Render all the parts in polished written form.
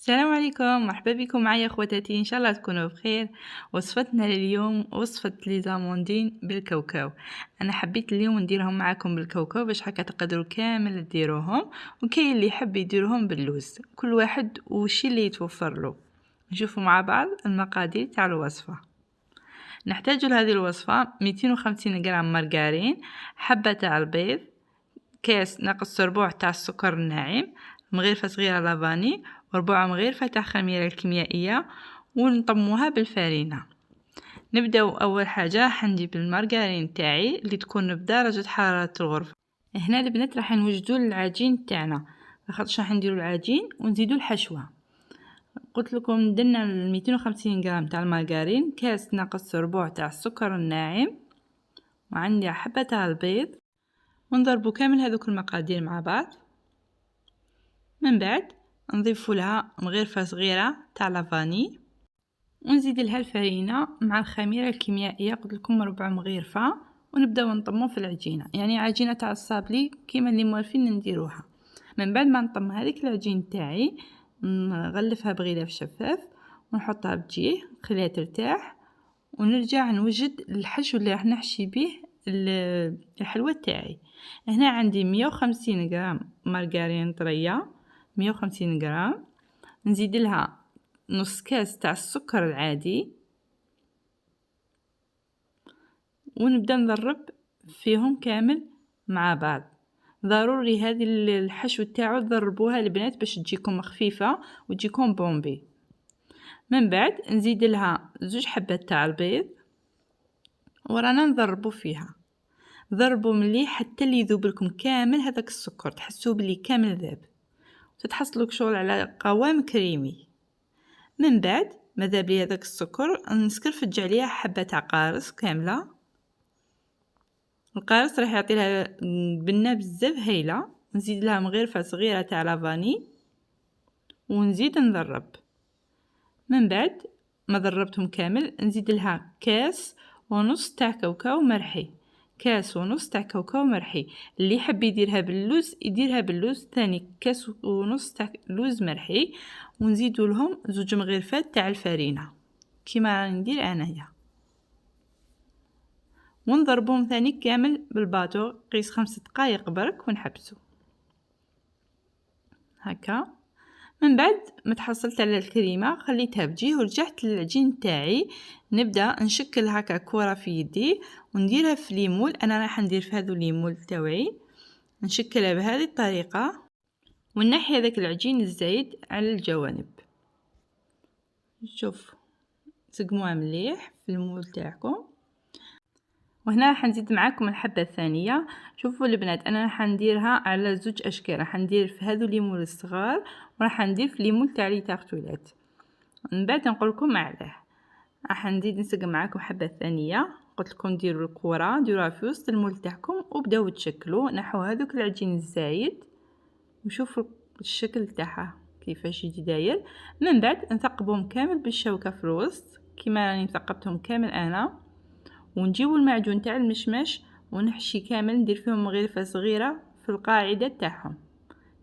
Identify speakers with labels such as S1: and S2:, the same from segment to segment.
S1: السلام عليكم، مرحبا بكم معايا اخواتاتي، ان شاء الله تكونوا بخير. وصفتنا لليوم وصفه لي زاموندين بالكاوكاو. انا حبيت اليوم نديرهم معاكم بالكاوكاو باش هكا تقدروا كامل ديروهم، وكاين اللي يحب يديرهم باللوز، كل واحد وشي اللي يتوفر له. نشوفوا مع بعض المقادير تاع الوصفه. نحتاج لهذه الوصفه 250 غرام مارغرين، حبه تاع البيض، كاس ناقص ربع تاع السكر الناعم، مغرفة صغيرة لافاني، وربع مغرفة تاع خميرة الكيميائية، ونطموها بالفرينة. نبداو اول حاجه حنجيب المارغرين تاعي اللي تكون بدرجه حراره الغرفه. هنا البنات راح نوجدوا العجين تاعنا، لاخاطش راح نديروا العجين ونزيدوا الحشوه. قلت لكم درنا 250 غرام تاع المارغرين، كاس ناقص ربع تاع السكر الناعم، وعندي حبه تاع البيض، ونضربوا كامل هذوك المقادير مع بعض. من بعد نضيف لها مغرفه صغيره تاع لافاني، ونزيد لها الفرينه مع الخميره الكيميائيه، قلت لكم ربع مغرفه، ونبداو نطمو في العجينه، يعني عجينه تاع الصابلي كيما اللي موالفين نديروها. من بعد ما نطم هذيك العجين تاعي نغلفها بغلاف شفاف ونحطها بجيه نخليها ترتاح، ونرجع نوجد الحشو اللي راح نحشي به الحلوى تاعي. هنا عندي 150 غرام مارغرين طريه، 150 غرام، نزيد لها نص كاس تاع السكر العادي، ونبدا نضرب فيهم كامل مع بعض. ضروري هذه الحشو تاعو تضربوها البنات باش تجيكم خفيفه وتجيكم بومبي. من بعد نزيد لها 2 حبات تاع البيض، ورانا نضربو فيها. ضربوا مليح حتى اللي يذوب لكم كامل هذاك السكر، تحسوا بلي كامل ذاب، تتحصلوا شغل على قوام كريمي. من بعد ما ذاب لي هذاك السكر نسكرفج عليها حبه تاع قارص كامله. القارص راح يعطي لها بنه بزاف هايله. نزيد لها مغرفه صغيره تاع لافاني، ونزيد نضرب. من بعد ما ضربتهم كامل نزيد لها كاس ونص تاع كاوكاو مرحي، كاس ونص تاع كاوكاو مرحي. اللي يحب يديرها باللوز يديرها باللوز، ثاني كاس ونص تاع لوز مرحي، ونزيدوا لهم 2 مغرفات تاع الفرينه كيما راني ندير انايا، ونضربهم ثاني كامل بالباطو قيس 5 دقائق برك ونحبسو هكا. من بعد ما تحصلت على الكريمه خليتها بجيه ورجعت للعجين تاعي. نبدا نشكل هكا كره في يدي ونديرها في ليمول. انا راح ندير في هذو ليمول تاوعي، نشكلها بهذه الطريقه، ونحي هذاك العجين الزايد على الجوانب. شوف سقموها مليح في المول تاعكم. وهنا راح نزيد معاكم الحبه الثانيه. شوفوا البنات انا راح نديرها على 2 اشكال، راح ندير في هذو ليمول الصغار، وراح ندير في ليمول تاع لي تارتولات. من بعد نقول لكم علاه. راح نزيد نسقم معاكم حبه ثانيه. قلت لكم ديروا الكره ديروها في وسط المول تاعكم وبداو تشكلوا، نحو هذوك العجين الزايد وشوفوا الشكل تاعها كيفاش يجي داير. من بعد نثقبهم كامل بالشوكه في الوسط كيما راني ثقبتهم كامل انا، ونجيبوا المعجون تاع المشماش ونحشي كامل، ندير فيهم مغرفه صغيره في القاعده تاعهم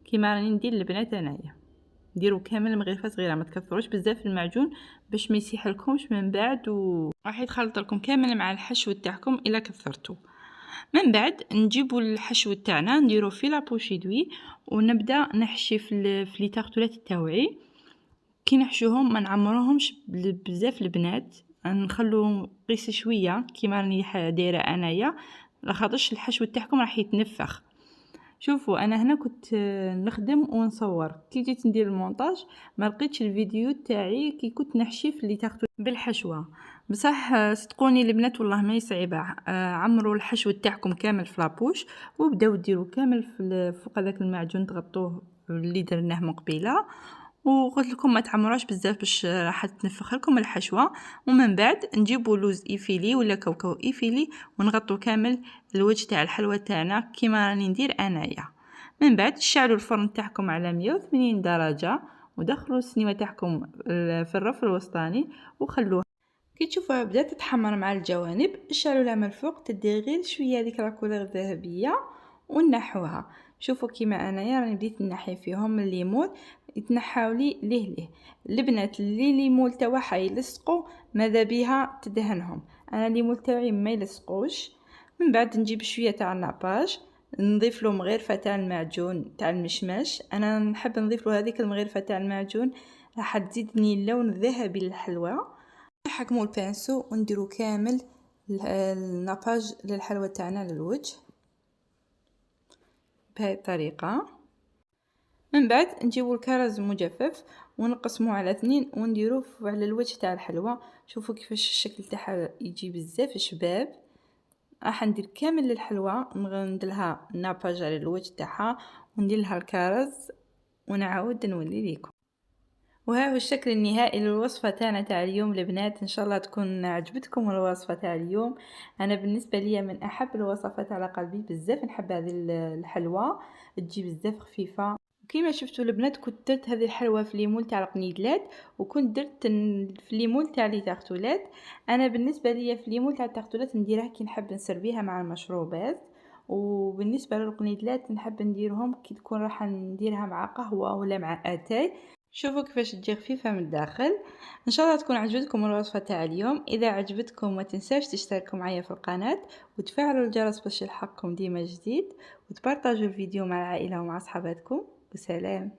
S1: كيما راني ندير البنات انايا. ديروا كامل مغرفه صغيره، ما تكثروش بزاف المعجون باش ما يسيح لكمش من بعد، وراح يتخلط لكم كامل مع الحشو تاعكم الا كثرتوا. من بعد نجيبوا الحشو تاعنا نديرو في لابوشي دوي، ونبدا نحشي في لي تارتولات تاوعي. كي نحشوهم ما نعمروهمش بزاف البنات، نخلو قيس شويه كيما راني دايره انايا، لاخاطش الحشو تاعكم راح يتنفخ. شوفوا انا هنا كنت نخدم ونصور، كي جيت ندير المونتاج ما لقيتش الفيديو تاعي كي كنت نحشي في لي تارتو بالحشوه. بصح صدقوني البنات والله ما يصعب، عمروا الحشو تاعكم كامل في لابوش وبداو ديروا كامل في فوق هذاك المعجون، تغطوه اللي درناه من قبيله. وقلت لكم ما تعمروش بزاف باش راح تنفخ لكم الحشوه. ومن بعد نجيبوا لوز ايفيلي ولا كاوكاو ايفيلي ونغطوا كامل الوجه تاع الحلوى تاعنا كيما راني ندير انايا. من بعد شعلوا الفرن تاعكم على 180 درجه، ودخلوا السنيوه تاعكم في الرف الوسطاني وخلوها. كي تشوفوها بدات تتحمر مع الجوانب شعلوا لها من الفوق تدي غير شويه هذيك لا كولور ذهبيه، ونحوها. شوفوا كيما انايا راني بديت نحي فيهم الليمون يتنحاو لي ليه. البنات اللي ليمون تاعها يلصقوا ماذا بها تدهنهم. انا الليمون تاعي ما يلصقوش. من بعد نجيب شويه تاع الناباج، نضيف له مغرفه تاع المعجون تاع المشماش. انا نحب نضيف له هذيك المغرفه تاع المعجون راح تزيدني اللون الذهبي للحلوى. نحكموا البانسو ونديروا كامل الناباج للحلوى تاعنا للوجه بهذه الطريقه. من بعد نجيبوا الكرز المجفف ونقسموه على 2 ونديروه على الوجه تاع الحلوى. شوفوا كيفاش الشكل تاعها يجي بزاف شباب. راح ندير كامل الحلوى نديرها الناباج على الوجه تاعها وندير لها الكرز ونعاود نولي لكم. وها هو الشكل النهائي للوصفه تاعنا تاع اليوم البنات. ان شاء الله تكون عجبتكم الوصفه تاع اليوم. انا بالنسبه لي من احب الوصفات على قلبي بزاف. نحب هذه الحلوى تجي بزاف خفيفه. كيما شفتوا البنات كنت درت هذه الحلوى في ليمون تاع القنيدلات وكنت درت في ليمون تاع لي تارتولات. انا بالنسبه لي في ليمون تاع التارتولات نديرها كي نحب نسربيها مع المشروبات. وبالنسبه للقنيدلات نحب نديرهم كي تكون راح نديرها مع قهوه ولا مع اتاي. شوفوا كيفاش تجي خفيفه من الداخل. ان شاء الله تكون عجبتكم الوصفه تاع اليوم. اذا عجبتكم ما تنساوش تشتركوا معايا في القناه وتفعلوا الجرس باش يلحقكم ديما جديد، وتبارطاجوا الفيديو مع العائله ومع اصحاباتكم. وسلام.